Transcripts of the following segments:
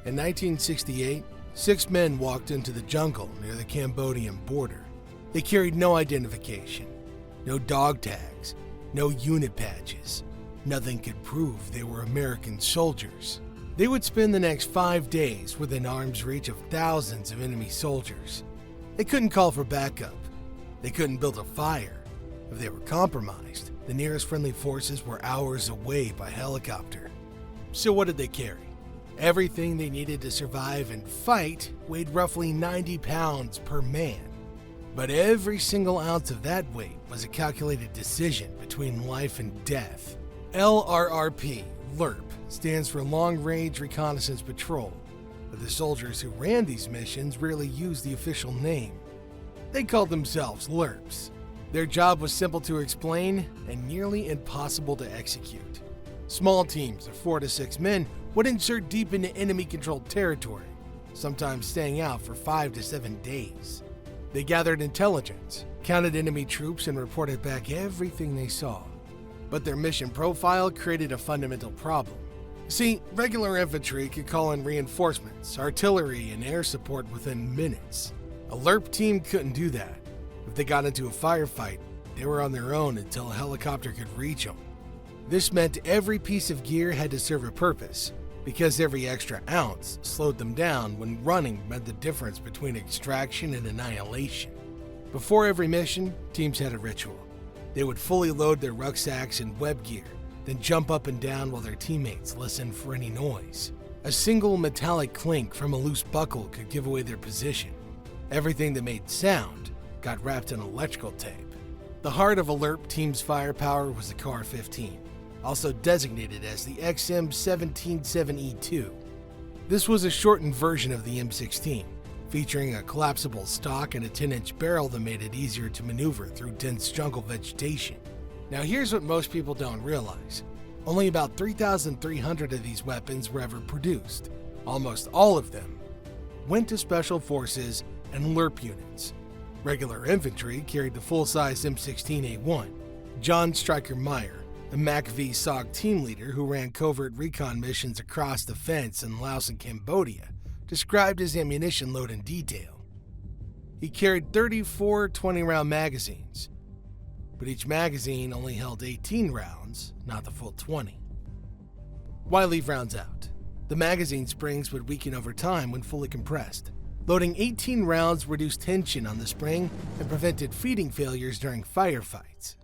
In 1968, 6 men walked into the jungle near the Cambodian border. They carried no identification, no dog tags, no unit badges. Nothing could prove they were American soldiers. They would spend the next 5 days within arm's reach of thousands of enemy soldiers. They couldn't call for backup. They couldn't build a fire. If they were compromised, the nearest friendly forces were hours away by helicopter. So what did they carry? Everything they needed to survive and fight weighed roughly 90 pounds per man. But every single ounce of that weight was a calculated decision between life and death. LRRP, LRRP, stands for Long Range Reconnaissance Patrol, but the soldiers who ran these missions rarely used the official name. They called themselves LRRPs. Their job was simple to explain and nearly impossible to execute. Small teams of 4 to 6 men would insert deep into enemy-controlled territory, sometimes staying out for 5 to 7 days. They gathered intelligence, counted enemy troops, and reported back everything they saw. But their mission profile created a fundamental problem. See, regular infantry could call in reinforcements, artillery, and air support within minutes. A LRRP team couldn't do that. If they got into a firefight, they were on their own until a helicopter could reach them. This meant every piece of gear had to serve a purpose, because every extra ounce slowed them down when running meant the difference between extraction and annihilation. Before every mission, teams had a ritual. They would fully load their rucksacks and web gear, then jump up and down while their teammates listened for any noise. A single metallic clink from a loose buckle could give away their position. Everything that made sound got wrapped in electrical tape. The heart of a LRRP team's firepower was the CAR-15, also designated as the XM177E2. This was a shortened version of the M16, featuring a collapsible stock and a 10-inch barrel that made it easier to maneuver through dense jungle vegetation. Now here's what most people don't realize. Only about 3,300 of these weapons were ever produced. Almost all of them went to Special Forces and LRRP units. Regular infantry carried the full-size M16A1. John Stryker Meyer, a MACV-SOG team leader who ran covert recon missions across the fence in Laos and Cambodia, described his ammunition load in detail. He carried 34 20-round magazines, but each magazine only held 18 rounds, not the full 20. Why leave rounds out? The magazine springs would weaken over time when fully compressed. Loading 18 rounds reduced tension on the spring and prevented feeding failures during firefights.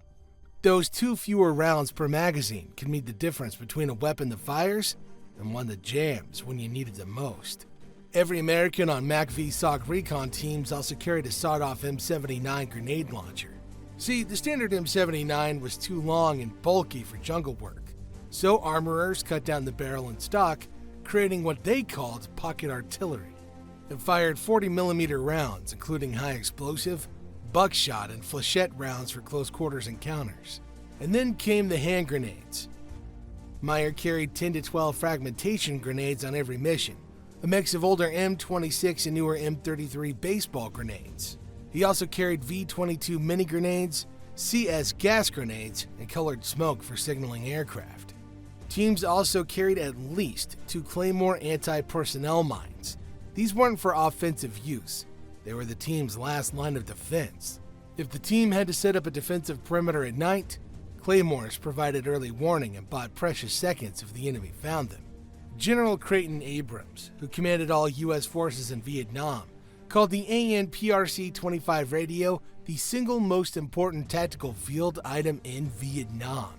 Those 2 fewer rounds per magazine can mean the difference between a weapon that fires and one that jams when you need it the most. Every American on MACV-SOG recon teams also carried a sawed-off M79 grenade launcher. See, the standard M79 was too long and bulky for jungle work, so armorers cut down the barrel and stock, creating what they called pocket artillery. It fired 40mm rounds, including high explosive, buckshot, and flechette rounds for close quarters encounters. And then came the hand grenades. Meyer carried 10 to 12 fragmentation grenades on every mission, a mix of older M26 and newer M33 baseball grenades. He also carried V-22 mini grenades, CS gas grenades, and colored smoke for signaling aircraft. Teams also carried at least 2 Claymore anti-personnel mines. These weren't for offensive use. They were the team's last line of defense. If the team had to set up a defensive perimeter at night, Claymores provided early warning and bought precious seconds if the enemy found them. General Creighton Abrams, who commanded all U.S. forces in Vietnam, called the ANPRC-25 radio the single most important tactical field item in Vietnam.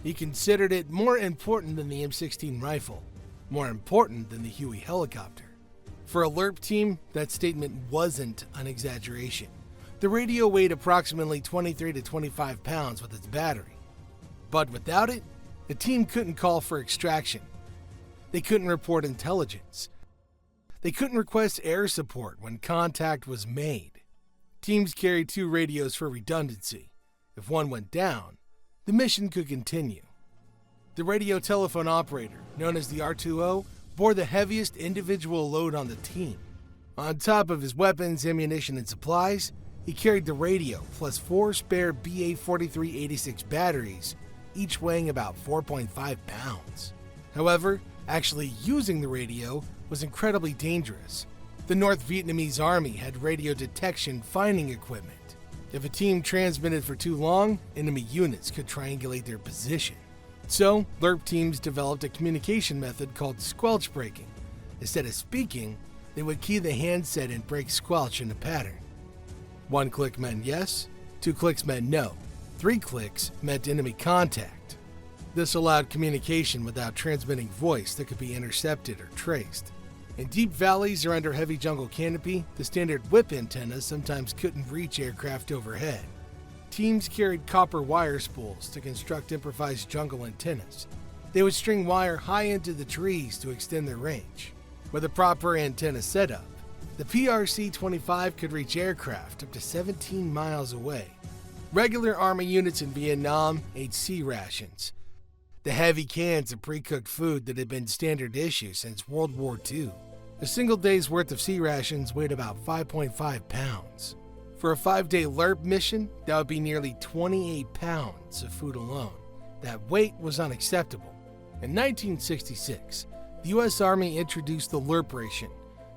He considered it more important than the M16 rifle, more important than the Huey helicopter. For a LRRP team, that statement wasn't an exaggeration. The radio weighed approximately 23 to 25 pounds with its battery. But without it, the team couldn't call for extraction. They couldn't report intelligence. They couldn't request air support when contact was made. Teams carried 2 radios for redundancy. If one went down, the mission could continue. The radio telephone operator, known as the R2O, bore the heaviest individual load on the team. On top of his weapons, ammunition, and supplies, he carried the radio plus 4 spare BA-4386 batteries, each weighing about 4.5 pounds. However, Actually using the radio was incredibly dangerous. The North Vietnamese Army had radio detection finding equipment. If a team transmitted for too long, enemy units could triangulate their position. So, LRRP teams developed a communication method called squelch breaking. Instead of speaking, they would key the handset and break squelch in a pattern. 1 click meant yes, 2 clicks meant no, 3 clicks meant enemy contact. This allowed communication without transmitting voice that could be intercepted or traced. In deep valleys or under heavy jungle canopy, the standard whip antennas sometimes couldn't reach aircraft overhead. Teams carried copper wire spools to construct improvised jungle antennas. They would string wire high into the trees to extend their range. With a proper antenna setup, the PRC-25 could reach aircraft up to 17 miles away. Regular Army units in Vietnam ate sea rations, the heavy cans of pre-cooked food that had been standard issue since World War II. A single day's worth of sea rations weighed about 5.5 pounds. For a 5-day LRRP mission, that would be nearly 28 pounds of food alone. That weight was unacceptable. In 1966, the U.S. Army introduced the LRRP ration,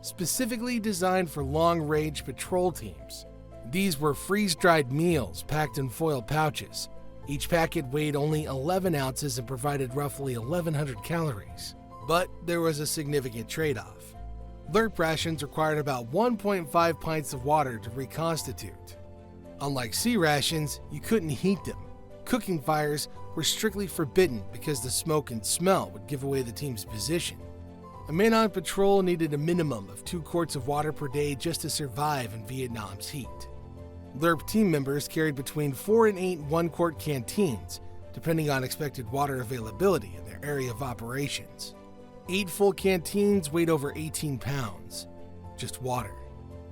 specifically designed for long-range patrol teams. These were freeze-dried meals packed in foil pouches. Each packet weighed only 11 ounces and provided roughly 1,100 calories. But there was a significant trade-off. LRRP rations required about 1.5 pints of water to reconstitute. Unlike sea rations, you couldn't heat them. Cooking fires were strictly forbidden because the smoke and smell would give away the team's position. A man on patrol needed a minimum of 2 quarts of water per day just to survive in Vietnam's heat. LRRP team members carried between 4 and 8 1-quart canteens, depending on expected water availability in their area of operations. 8 full canteens weighed over 18 pounds. Just water.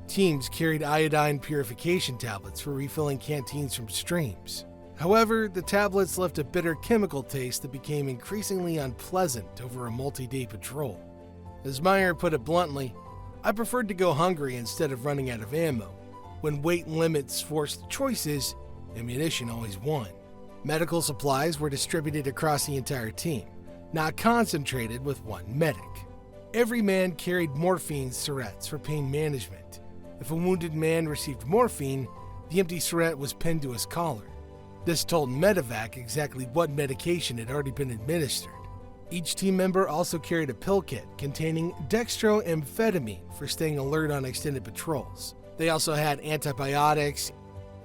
Teams carried iodine purification tablets for refilling canteens from streams. However, the tablets left a bitter chemical taste that became increasingly unpleasant over a multi-day patrol. As Meyer put it bluntly, I preferred to go hungry instead of running out of ammo. When weight limits forced choices, ammunition always won. Medical supplies were distributed across the entire team, not concentrated with one medic. Every man carried morphine syringes for pain management. If a wounded man received morphine, the empty syringe was pinned to his collar. This told medevac exactly what medication had already been administered. Each team member also carried a pill kit containing dextroamphetamine for staying alert on extended patrols. They also had antibiotics,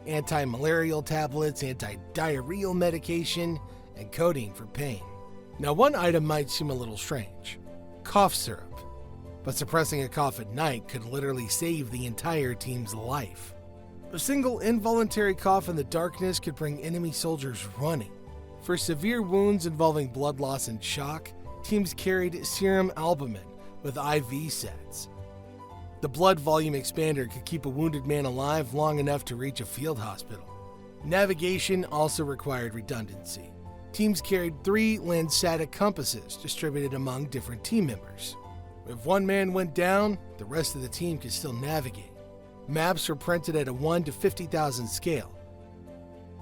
anti-malarial tablets, anti-diarrheal medication, and codeine for pain. Now, one item might seem a little strange: cough syrup. But suppressing a cough at night could literally save the entire team's life. A single involuntary cough in the darkness could bring enemy soldiers running. For severe wounds involving blood loss and shock, teams carried serum albumin with IV sets. The blood volume expander could keep a wounded man alive long enough to reach a field hospital. Navigation also required redundancy. Teams carried 3 Landsat compasses distributed among different team members. If one man went down, the rest of the team could still navigate. Maps were printed at a 1 to 50,000 scale.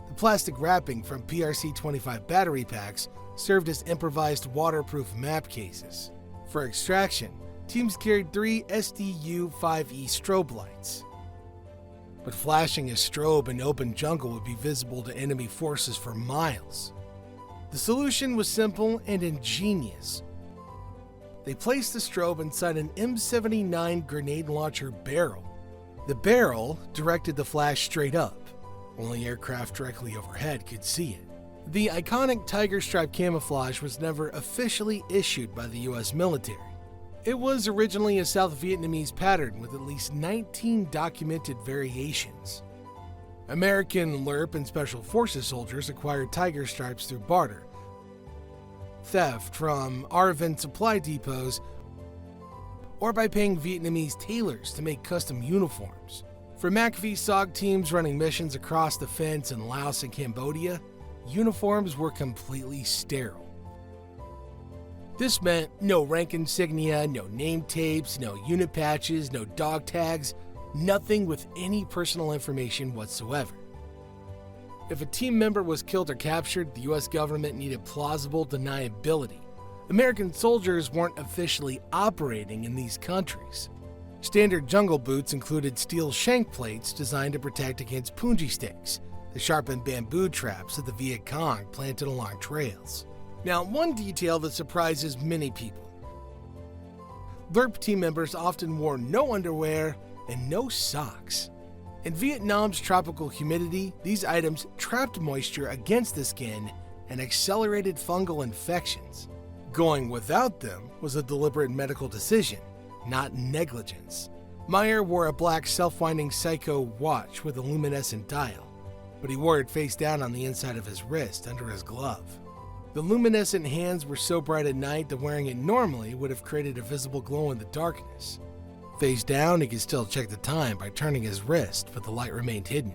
The plastic wrapping from PRC-25 battery packs served as improvised waterproof map cases. For extraction, teams carried 3 SDU-5E strobe lights. But flashing a strobe in open jungle would be visible to enemy forces for miles. The solution was simple and ingenious. They placed the strobe inside an M79 grenade launcher barrel. The barrel directed the flash straight up. Only aircraft directly overhead could see it. The iconic tiger stripe camouflage was never officially issued by the US military. It was originally a South Vietnamese pattern with at least 19 documented variations. American LRRP and Special Forces soldiers acquired tiger stripes through barter, theft from ARVN supply depots, or by paying Vietnamese tailors to make custom uniforms. For MACV-SOG teams running missions across the fence in Laos and Cambodia, uniforms were completely sterile. This meant no rank insignia, no name tapes, no unit patches, no dog tags, nothing with any personal information whatsoever. If a team member was killed or captured, the US government needed plausible deniability. American soldiers weren't officially operating in these countries. Standard jungle boots included steel shank plates designed to protect against punji sticks, the sharpened bamboo traps that the Viet Cong planted along trails. Now, one detail that surprises many people. LRRP team members often wore no underwear and no socks. In Vietnam's tropical humidity, these items trapped moisture against the skin and accelerated fungal infections. Going without them was a deliberate medical decision, not negligence. Meyer wore a black self-winding Psycho watch with a luminescent dial, but he wore it face down on the inside of his wrist under his glove. The luminescent hands were so bright at night that wearing it normally would have created a visible glow in the darkness. Face down, he could still check the time by turning his wrist, but the light remained hidden.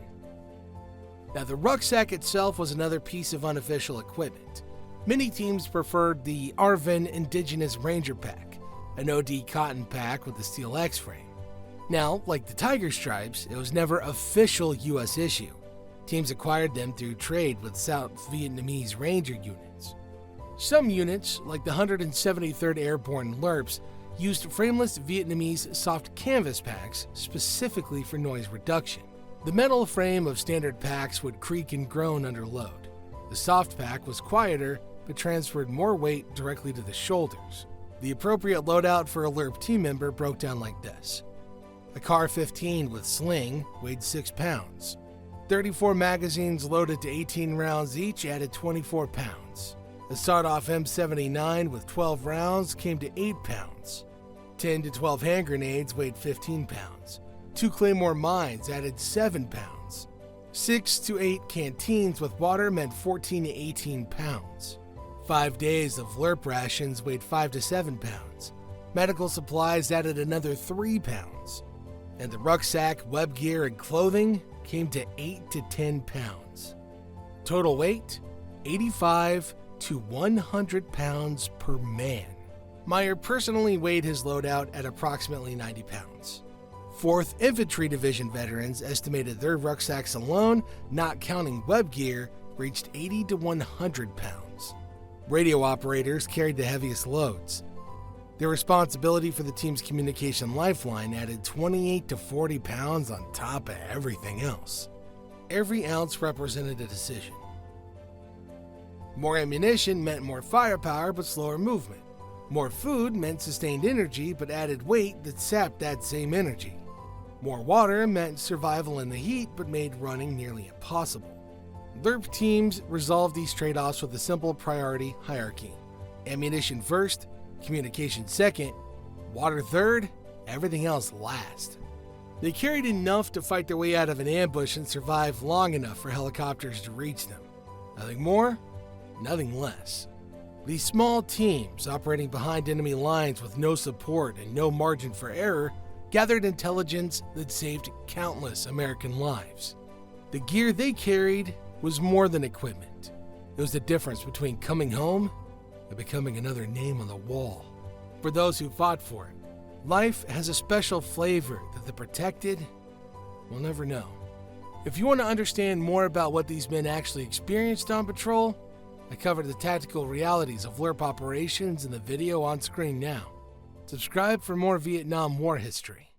Now, the rucksack itself was another piece of unofficial equipment. Many teams preferred the Arvin Indigenous Ranger Pack, an OD cotton pack with a steel X-frame. Now, like the Tiger Stripes, it was never official U.S. issue. Teams acquired them through trade with South Vietnamese Ranger units. Some units, like the 173rd Airborne LRRPs, used frameless Vietnamese soft canvas packs specifically for noise reduction. The metal frame of standard packs would creak and groan under load. The soft pack was quieter, but transferred more weight directly to the shoulders. The appropriate loadout for a LRRP team member broke down like this. A Car-15 with sling weighed 6 pounds. 34 magazines loaded to 18 rounds each added 24 pounds. A sawed-off M79 with 12 rounds came to 8 pounds. 10 to 12 hand grenades weighed 15 pounds. 2 Claymore mines added 7 pounds. 6 to 8 canteens with water meant 14 to 18 pounds. 5 days of LRRP rations weighed 5 to 7 pounds. Medical supplies added another 3 pounds. And the rucksack, web gear, and clothing came to 8 to 10 pounds. Total weight, 85 to 100 pounds per man. Meyer personally weighed his loadout at approximately 90 pounds. 4th Infantry Division veterans estimated their rucksacks alone, not counting web gear, reached 80 to 100 pounds. Radio operators carried the heaviest loads. Their responsibility for the team's communication lifeline added 28 to 40 pounds on top of everything else. Every ounce represented a decision. More ammunition meant more firepower but slower movement. More food meant sustained energy but added weight that sapped that same energy. More water meant survival in the heat but made running nearly impossible. LRRP teams resolved these trade-offs with a simple priority hierarchy. Ammunition first, communication second, water third, everything else last. They carried enough to fight their way out of an ambush and survive long enough for helicopters to reach them. Nothing more, nothing less. These small teams, operating behind enemy lines with no support and no margin for error, gathered intelligence that saved countless American lives. The gear they carried was more than equipment. It was the difference between coming home and becoming another name on the wall. For those who fought for it, life has a special flavor that the protected will never know. If you want to understand more about what these men actually experienced on patrol, I covered the tactical realities of LRRP operations in the video on screen now. Subscribe for more Vietnam War history.